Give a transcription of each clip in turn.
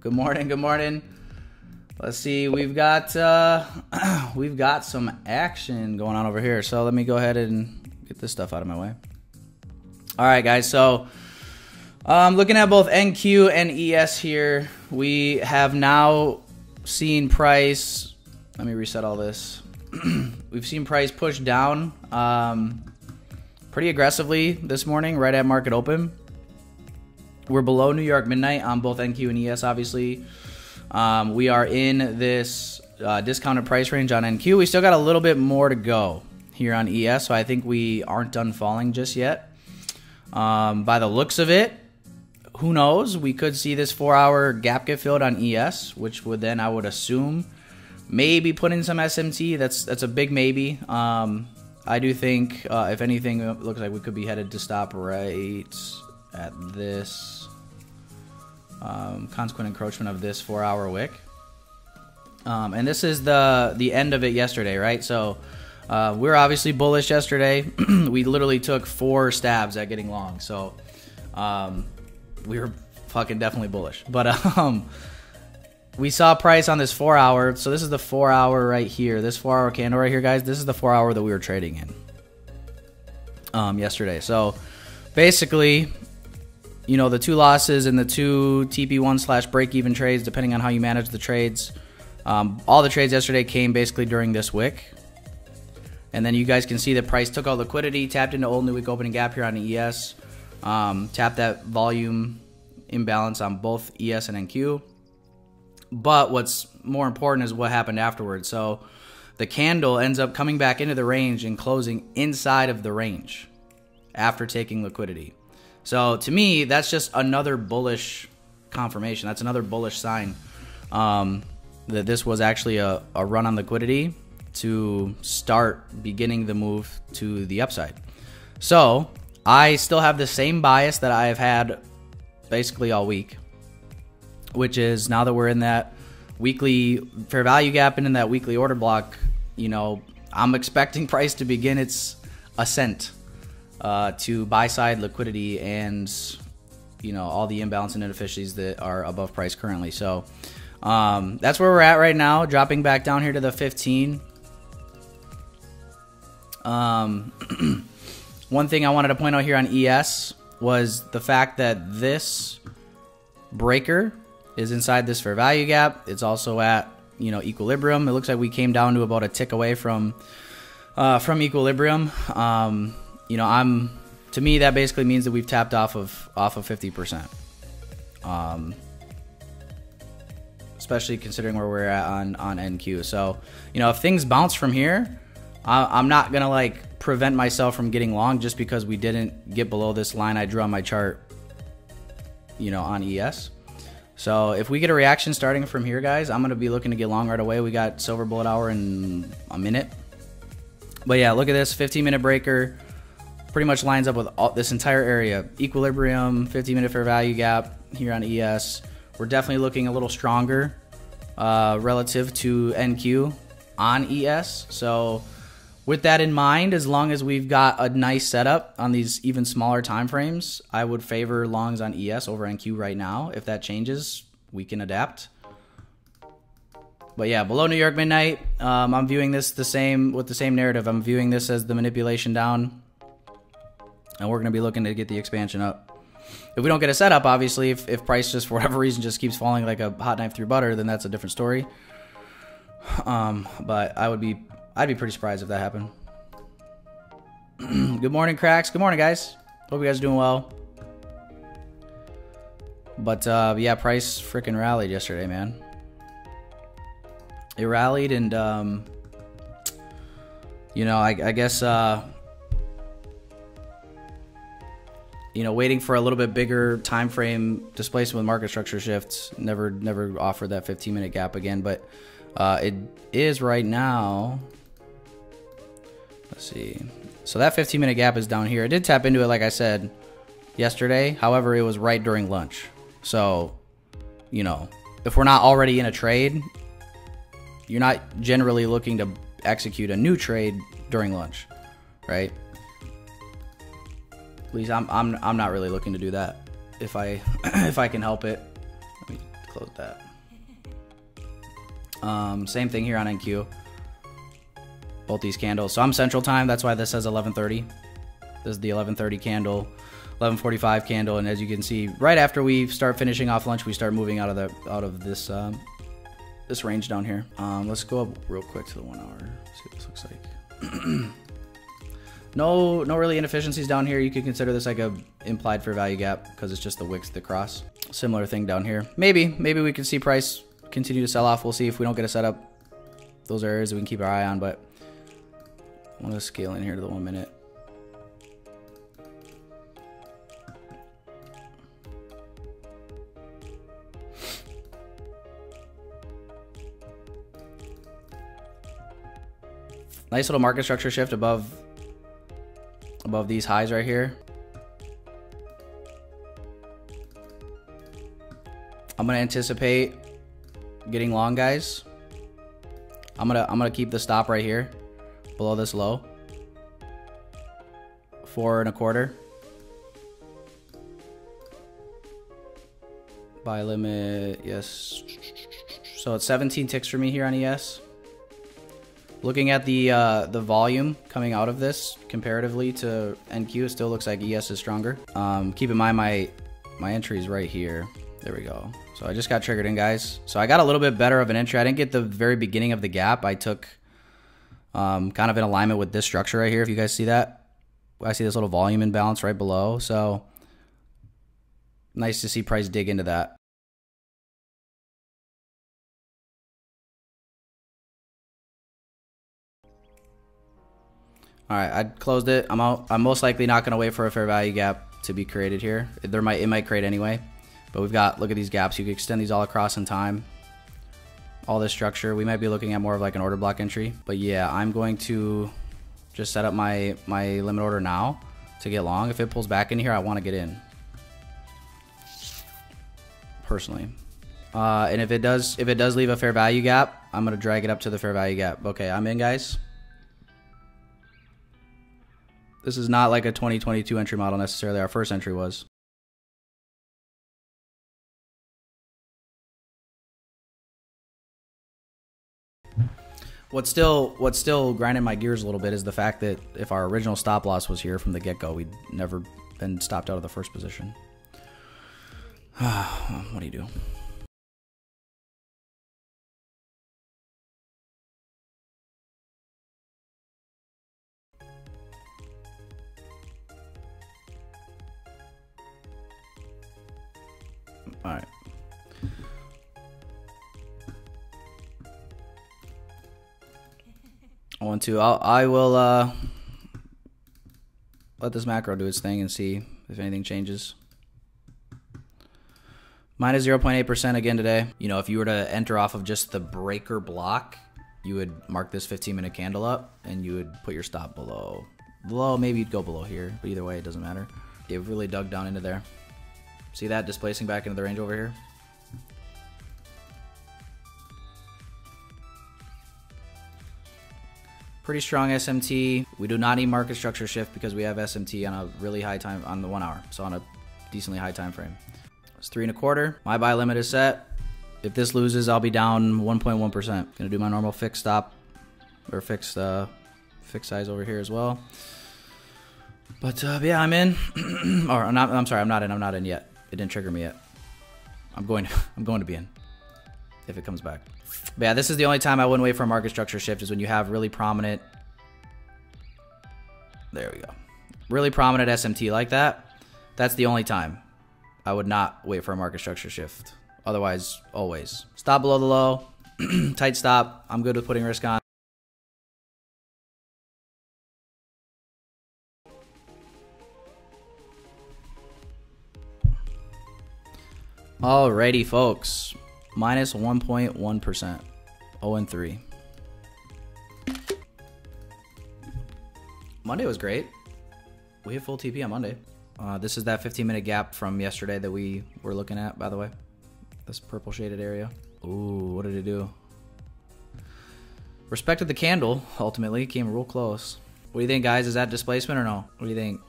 Good morning. Good morning. Let's see. We've got some action going on over here. So let me go ahead and get this stuff out of my way. All right, guys. So looking at both NQ and ES here, we have now seen price. Let me reset all this. We've seen price push down pretty aggressively this morning, right at market open. We're below New York midnight on both NQ and ES, obviously. We are in this discounted price range on NQ. We still got a little bit more to go here on ES, so I think we aren't done falling just yet. By the looks of it, who knows? We could see this 4-hour gap get filled on ES, which would then, I would assume, maybe put in some SMT. That's a big maybe. I do think, if anything, it looks like we could be headed to stop right at this consequent encroachment of this 4-hour wick. And this is the end of it yesterday, right? So we were obviously bullish yesterday. We literally took 4 stabs at getting long. So we were fucking definitely bullish. But we saw price on this 4-hour. So this is the 4-hour right here. This 4-hour candle right here, guys. This is the 4-hour that we were trading in yesterday. So basically, you know, the 2 losses and the 2 TP1 / break-even trades, depending on how you manage the trades. All the trades yesterday came basically during this wick. And then you guys can see that price took all liquidity, tapped into old new wick opening gap here on the ES, tapped that volume imbalance on both ES and NQ. But what's more important is what happened afterwards. So the candle ends up coming back into the range and closing inside of the range after taking liquidity. So to me, that's just another bullish confirmation. That's another bullish sign that this was actually a run on liquidity to start beginning the move to the upside. So I still have the same bias that I've had basically all week, which is now that we're in that weekly fair value gap and in that weekly order block, you know, I'm expecting price to begin its ascent to buy side liquidity and, you know, all the imbalance and inefficiencies that are above price currently. So that's where we're at right now, dropping back down here to the 15. One thing I wanted to point out here on ES was the fact that this breaker is inside this fair value gap. It's also at, you know, equilibrium. It looks like we came down to about a tick away from equilibrium. You know, to me that basically means that we've tapped off of 50%. Especially considering where we're at on NQ. So, you know, if things bounce from here, I'm not gonna like prevent myself from getting long just because we didn't get below this line I drew on my chart, you know, on ES. So if we get a reaction starting from here, guys, I'm gonna be looking to get long right away. We got silver bullet hour in a minute. But yeah, look at this 15-minute breaker. Pretty much lines up with this entire area. Equilibrium, 15-minute fair value gap here on ES. We're definitely looking a little stronger relative to NQ on ES. So with that in mind, as long as we've got a nice setup on these even smaller time frames, I would favor longs on ES over NQ right now. If that changes, we can adapt. But yeah, below New York midnight, I'm viewing this with the same narrative. I'm viewing this as the manipulation down, and we're going to be looking to get the expansion up. If we don't get a setup, obviously, if price just for whatever reason just keeps falling like a hot knife through butter, then that's a different story. But I'd be pretty surprised if that happened. Good morning, cracks. Good morning, guys. Hope you guys are doing well. But yeah, price freaking rallied yesterday, man. It rallied, and you know, I guess you know, waiting for a little bit bigger time frame displacement with market structure shifts never offered that 15-minute gap again, but it is right now. Let's see. So that 15-minute gap is down here. I did tap into it, like I said, yesterday. However, it was right during lunch. So, you know, if we're not already in a trade, you're not generally looking to execute a new trade during lunch, right? At least I'm not really looking to do that if I if I can help it. Let me close that. Same thing here on NQ. Both these candles. So I'm Central Time. That's why this says 11:30. This is the 11:30 candle, 11:45 candle, and as you can see, right after we start finishing off lunch, we start moving out of this this range down here. Let's go up real quick to the 1 hour. See what this looks like. No really inefficiencies down here. You could consider this like a implied fair value gap because it's just the wicks that cross. Similar thing down here. Maybe we could see price continue to sell off. We'll see if we don't get a setup. Those are areas that we can keep our eye on, but I want to scale in here to the 1 minute. Nice little market structure shift above these highs right here. I'm gonna anticipate getting long, guys. I'm gonna keep the stop right here below this low. 4 1/4. Buy limit, yes. So it's 17 ticks for me here on ES. Looking at the volume coming out of this comparatively to NQ, it still looks like ES is stronger. Keep in mind my entry is right here. There we go. So I just got triggered in, guys. So I got a little bit better of an entry. I didn't get the very beginning of the gap. I took kind of in alignment with this structure right here. If you guys see that, I see this little volume imbalance right below. So nice to see price dig into that. All right, I closed it. I'm out. I'm most likely not going to wait for a fair value gap to be created here. It might create anyway, but we've got, look at these gaps. You can extend these all across in time. All this structure. We might be looking at more of like an order block entry, but yeah, I'm going to just set up my limit order now to get long. If it pulls back in here, I want to get in personally. And if it does leave a fair value gap, I'm going to drag it up to the fair value gap. Okay, I'm in, guys. This is not like a 2022 entry model necessarily. Our first entry was. What's still grinding my gears a little bit is the fact that if our original stop loss was here from the get-go, we'd never been stopped out of the first position. What do you do? All right. I will let this macro do its thing and see if anything changes. Minus 0.8% again today. You know, if you were to enter off of just the breaker block, you would mark this 15-minute candle up and you would put your stop below. Maybe you'd go below here, but either way, it doesn't matter. It really dug down into there. See that displacing back into the range over here? Pretty strong SMT. We do not need market structure shift because we have SMT on a really high time on the 1 hour. So on a decently high time frame. It's 3 1/4. My buy limit is set. If this loses, I'll be down 1.1%. Gonna do my normal fixed stop or fixed size over here as well. But yeah, I'm in. Or I'm sorry, I'm not in. I'm not in yet. It didn't trigger me yet. I'm going to be in if it comes back. But yeah, this is the only time I wouldn't wait for a market structure shift is when you have really prominent. There we go. Really prominent SMT like that. That's the only time I would not wait for a market structure shift. Otherwise, always. Stop below the low. Tight stop. I'm good with putting risk on. Alrighty, folks. Minus 1.1%. 0-3. Monday was great. We hit full TP on Monday. This is that 15-minute gap from yesterday that we were looking at, by the way. This purple shaded area. Ooh, what did it do? Respected the candle, ultimately. Came real close. What do you think, guys? Is that displacement or no? What do you think?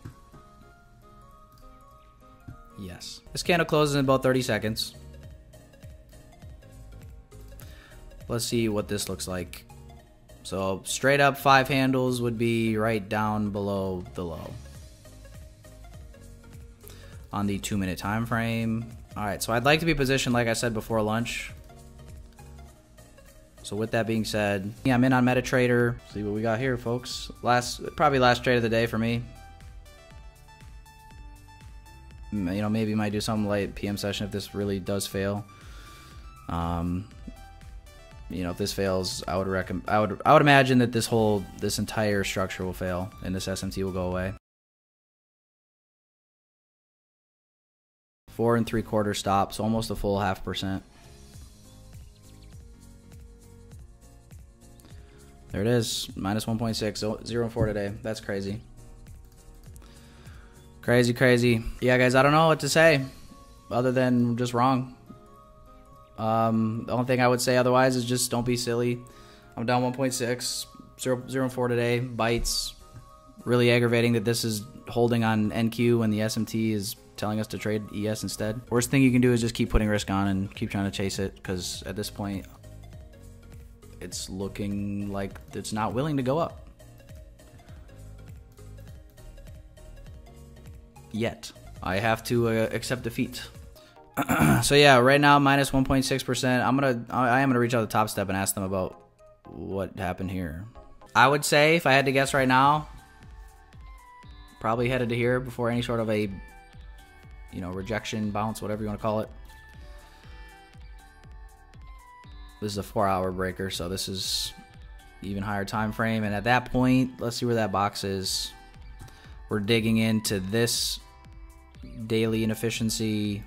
Yes. This candle closes in about 30 seconds. Let's see what this looks like. So straight up 5 handles would be right down below the low on the 2-minute time frame. All right, so I'd like to be positioned, like I said, before lunch. So with that being said, yeah, I'm in on MetaTrader. See what we got here, folks. Probably last trade of the day for me. You know, maybe might do something late PM session if this really does fail. You know, if this fails, I would imagine that this entire structure will fail and this SMT will go away. 4 3/4 stop, so almost a full 0.5%. There it is, minus 1.6, 0.4 today. That's crazy. Crazy. Yeah, guys, I don't know what to say other than just wrong. The only thing I would say otherwise is just don't be silly. I'm down 1.6, 0.4 today. Bites. Really aggravating that this is holding on NQ when the SMT is telling us to trade ES instead. Worst thing you can do is just keep putting risk on and keep trying to chase it, because at this point it's looking like it's not willing to go up yet. I have to accept defeat. So yeah, right now minus 1.6%. I am gonna reach out to Top Step and ask them about what happened here. I would say, if I had to guess right now, probably headed to here before any sort of a, you know, rejection, bounce, whatever you want to call it. This is a 4-hour breaker, so this is even higher time frame. And at that point, let's see where that box is. We're digging into this daily inefficiency,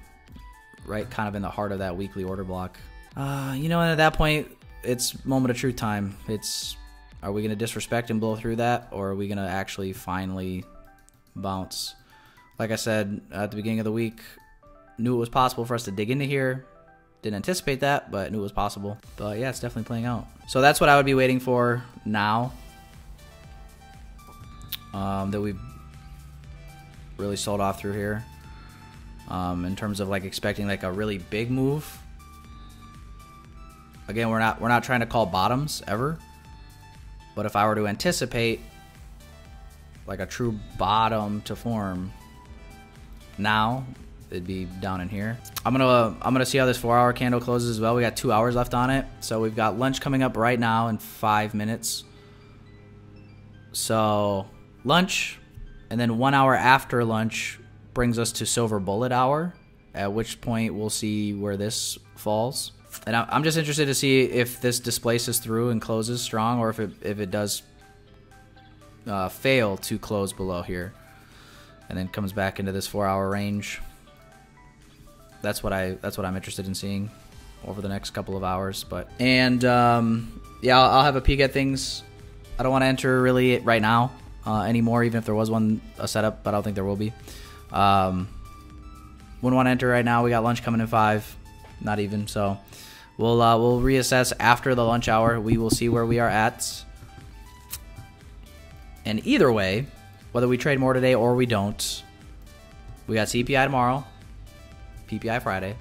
right, kind of in the heart of that weekly order block. You know, and at that point, it's moment of truth time. Are we going to disrespect and blow through that, or are we going to actually finally bounce? Like I said at the beginning of the week, knew it was possible for us to dig into here. Didn't anticipate that, but knew it was possible. But yeah, it's definitely playing out. So that's what I would be waiting for now. That we've really sold off through here. In terms of like expecting like a really big move. Again, we're not trying to call bottoms ever. But if I were to anticipate like a true bottom to form now, it'd be down in here. I'm gonna see how this 4-hour candle closes as well. We got 2 hours left on it, so we've got lunch coming up right now in 5 minutes. So lunch, and then 1 hour after lunch brings us to silver bullet hour, at which point we'll see where this falls. And I'm just interested to see if this displaces through and closes strong, or if it does fail to close below here and then comes back into this 4-hour range. That's what I'm interested in seeing over the next couple of hours. Yeah, I'll have a peek at things. I don't want to enter really right now anymore, even if there was a setup, but I don't think there will be. Wouldn't want to enter right now. We got lunch coming in 5, not even. So we'll reassess after the lunch hour. We will see where we are at. And either way, whether we trade more today or we don't, we got CPI tomorrow, PPI Friday,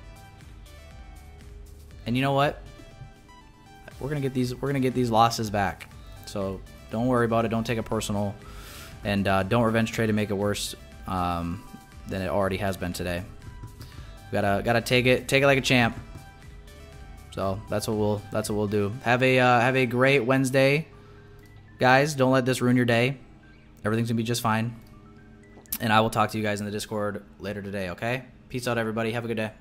and you know what? We're gonna get these losses back. So don't worry about it. Don't take it personal, and don't revenge trade to make it worse than it already has been today. We gotta take it like a champ. So that's what we'll do. Have a great Wednesday, guys. Don't let this ruin your day. Everything's gonna be just fine. And I will talk to you guys in the Discord later today, okay? Peace out, everybody. Have a good day.